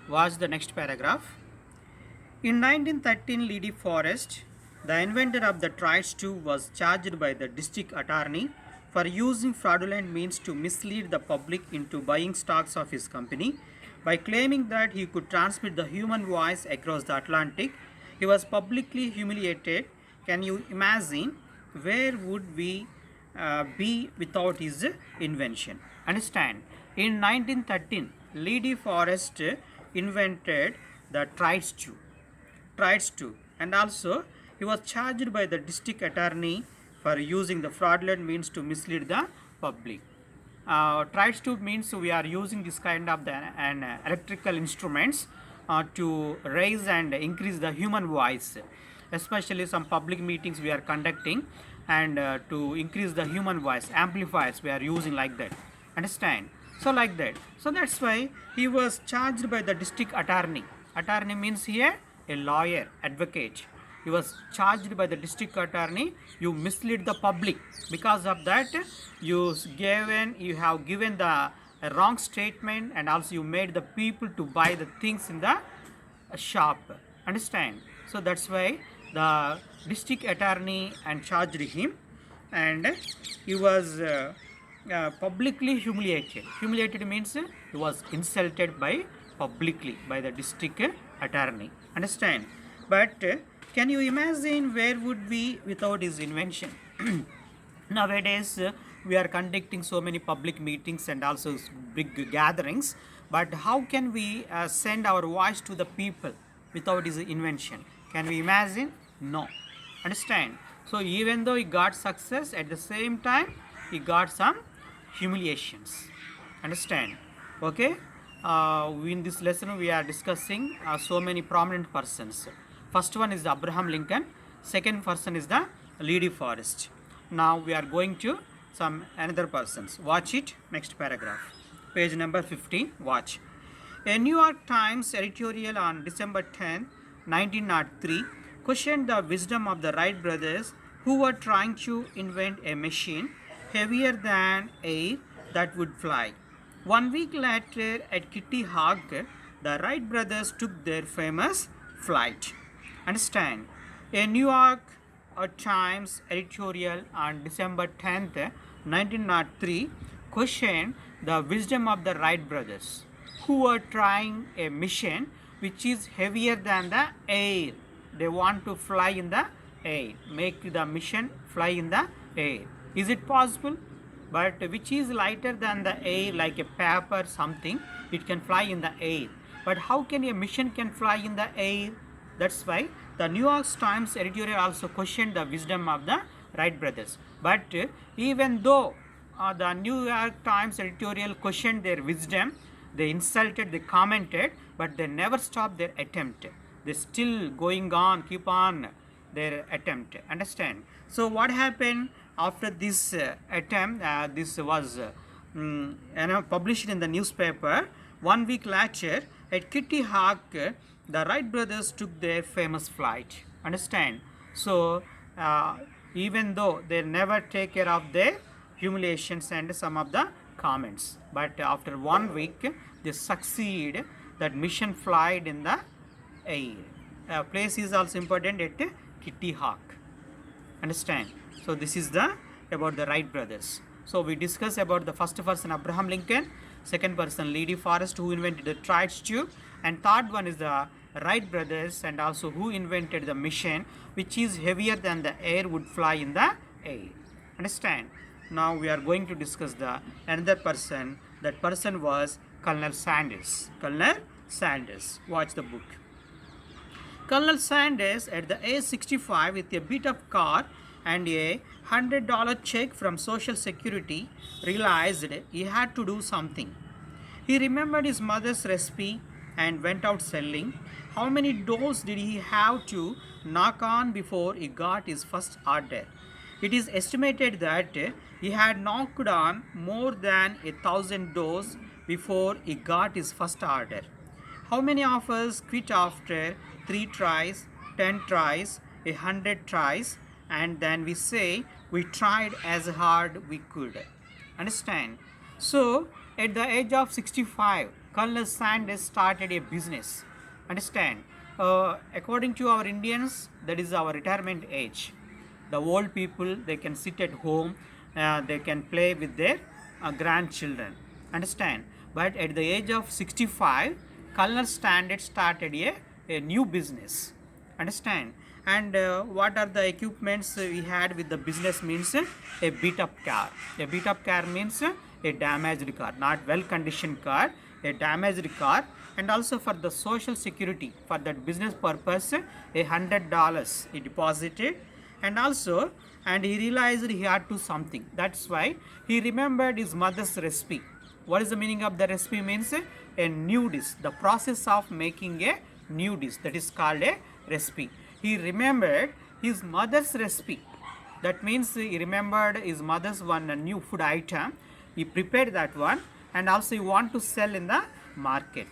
Watch the next paragraph. In 1913, Lady Forrest, the inventor of the Trice tube, was charged by the district attorney for using fraudulent means to mislead the public into buying stocks of his company. By claiming that he could transmit the human voice across the Atlantic, he was publicly humiliated. Can you imagine where would we be without his invention? Understand? In 1913, Lady Forrest invented the Trice tube tries to, and also he was charged by the district attorney for using the fraudulent means to mislead the public. Tries to means we are using this kind of an electrical instruments to raise and increase the human voice, especially some public meetings we are conducting, and to increase the human voice amplifiers we are using like that. Understand? So like that. So that's why he was charged by the district attorney. Attorney means here a lawyer, advocate. He was charged by the district attorney. You mislead the public. Because of that, you have given the wrong statement, and also you made the people to buy the things in the shop. Understand? So that's why the district attorney and charged him, and he was publicly humiliated. Humiliated means he was insulted by publicly by the district attorney. Understand? But can you imagine where would we without his invention? Nowadays we are conducting so many public meetings and also big gatherings, but how can we send our voice to the people without his invention? Can we imagine? No. Understand? So even though he got success, at the same time he got some humiliations. Understand? Okay. In this lesson we are discussing so many prominent persons. First one is the Abraham Lincoln. Second person is the Lady Forrest. Now we are going to some another persons. Watch it. Next paragraph. Page number 15. Watch. A New York Times editorial on December 10, 1903 questioned the wisdom of the Wright brothers, who were trying to invent a machine heavier than air that would fly. 1 week later at Kitty Hawk, the Wright brothers took their famous flight. Understand? A New York Times editorial on December 10th, 1903 questioned the wisdom of the Wright brothers, who were trying a mission which is heavier than the air. They want to fly in the air, make the mission fly in the air. Is it possible? But which is lighter than the air, like a paper something, it can fly in the air. But how can a mission can fly in the air? That's why the New York Times editorial also questioned the wisdom of the Wright brothers. But even though the New York Times editorial questioned their wisdom, they insulted, they commented, but they never stopped their attempt. They still going on, keep on their attempt. Understand? So what happened after this attempt? This was published in the newspaper. 1 week later at Kitty Hawk, the Wright brothers took their famous flight. Understand? So even though they never take care of their humiliations and some of the comments, but after 1 week they succeed. That mission flight in the air. Place is also important at Kitty Hawk. Understand? So this is the about the Wright brothers. So we discuss about the first person Abraham Lincoln, second person Lady Forrest, who invented the Trice tube, and third one is the Wright brothers, and also who invented the machine which is heavier than the air would fly in the air. Understand? Now we are going to discuss the another person. That person was Colonel Sanders. Colonel Sanders. Watch the book. Colonel Sanders, at the age 65, with a beat up car and a $100 check from Social Security, realized he had to do something. He remembered his mother's recipe and went out selling. How many doors did he have to knock on before he got his first order? It is estimated that he had knocked on more than 1,000 doors before he got his first order. How many of us quit after 3 tries, 10 tries, 100 tries, and then we say we tried as hard we could? Understand? So at the age of 65, Colonel Sanders started a business. Understand? According to our Indians, that is our retirement age. The old people, they can sit at home, they can play with their grandchildren. Understand? But at the age of 65, Colonel Sanders started a new business. Understand? And what are the equipments we had with the business means a beat up car. A beat up car means a damaged car, not well conditioned car, a damaged car. And also for the social security, for that business purpose, $100 he deposited. And also, and he realized he had to something, that's why he remembered his mother's recipe. What is the meaning of the recipe? Means a new dish, the process of making a new dish, that is called a recipe. He remembered his mother's recipe. That means he remembered his mother's one new food item. He prepared that one, and also he want to sell in the market.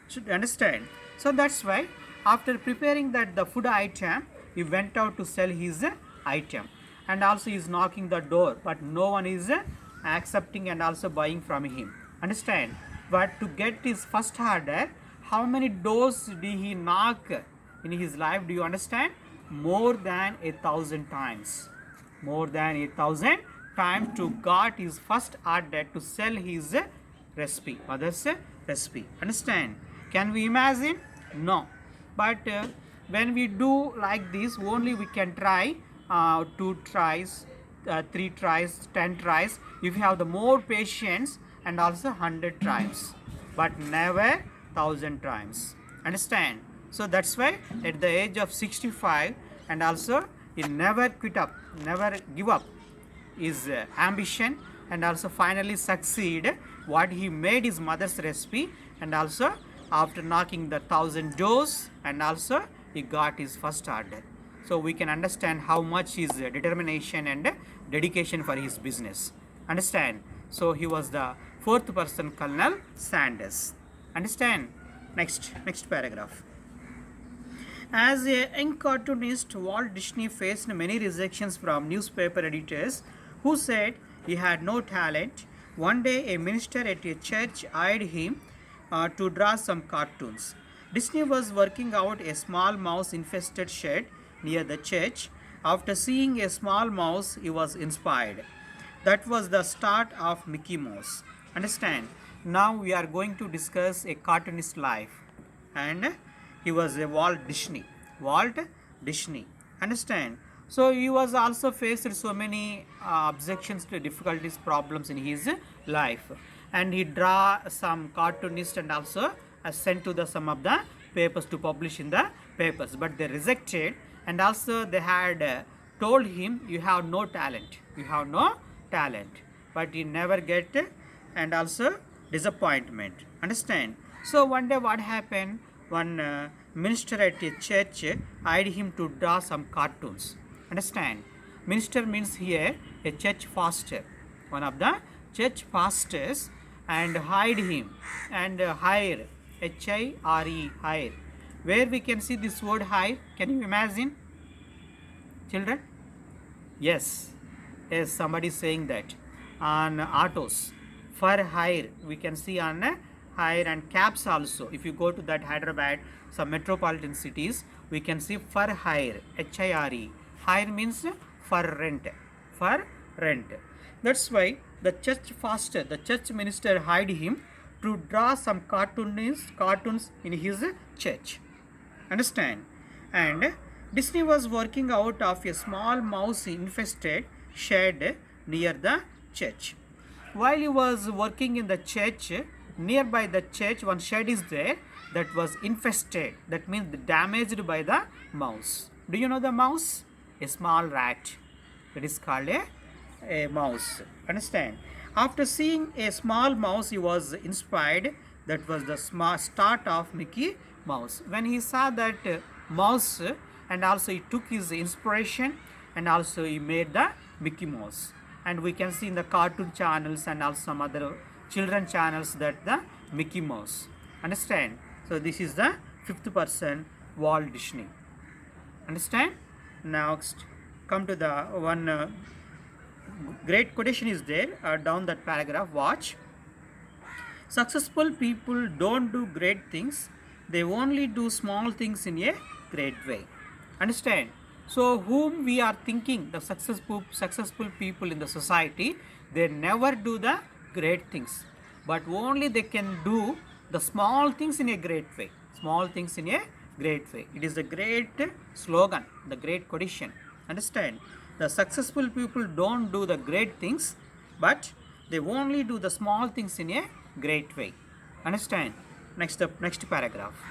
Should understand. So that's why after preparing that the food item, he went out to sell his item, and also he is knocking the door, but no one is accepting and also buying from him. Understand? But to get his first order, how many doors did he knock in his life? Do you understand? More than 1,000 times. More than 1,000 times to got his first order to sell his recipe, mother's recipe. Understand? Can we imagine? No. But when we do like this, only we can try 2 tries, 3 tries, 10 tries. If you have the more patience, and also 100 tries, but never 1,000 times. Understand? So that's why at the age of 65, and also he never quit up, never give up his ambition, and also finally succeed what he made his mother's recipe, and also after knocking the 1,000 doors, and also he got his first order. So we can understand how much his determination and dedication for his business. Understand? So he was the fourth person, Colonel Sanders. Understand? Next paragraph. As a young cartoonist, Walt Disney faced many rejections from newspaper editors who said he had no talent. One day, a minister at a church hired him to draw some cartoons. Disney was working out a small mouse infested shed near the church. After seeing a small mouse, he was inspired. That was the start of Mickey Mouse. Understand? Now we are going to discuss a cartoonist life, and he was a Walt Disney. Walt Disney. Understand? So he was also faced so many objections to difficulties, problems in his life, and he draw some cartoonists and also sent to the some of the papers to publish in the papers, but they rejected, and also they had told him you have no talent, you have no talent, but he never get, and also disappointment. Understand? So one day what happened, one minister at a church hired him to draw some cartoons. Understand? Minister means here a church pastor, one of the church pastors, and hired him, and hire, H-I-R-E, hire. Where we can see this word hire? Can you imagine, children? Yes, somebody is saying that. On autos, for hire, we can see on hire, and cabs also. If you go to that Hyderabad, some metropolitan cities, we can see for hire, H-I-R-E. Hire means for rent, for rent. That's why the church pastor, the church minister hired him to draw some cartoons in his church. Understand? And Disney was working out of a small mouse infested shed near the church. While he was working in the church, nearby the church, one shed is there that was infested. That means damaged by the mouse. Do you know the mouse? A small rat. That is called a mouse. Understand? After seeing a small mouse, he was inspired. That was the start of Mickey Mouse. When he saw that mouse, and also he took his inspiration, and also he made the Mickey Mouse. And we can see in the cartoon channels and also some other children channels that the Mickey Mouse. Understand? So this is the fifth person, Walt Disney. Understand? Next, come to the one great quotation is there down that paragraph. Watch. Successful people don't do great things, they only do small things in a great way. Understand? So whom we are thinking the successful people in the society, they never do the great things, but only they can do the small things in a great way. Small things in a great way, it is the great slogan, the great quotation. Understand? The successful people don't do the great things, but they only do the small things in a great way. Understand? Next paragraph.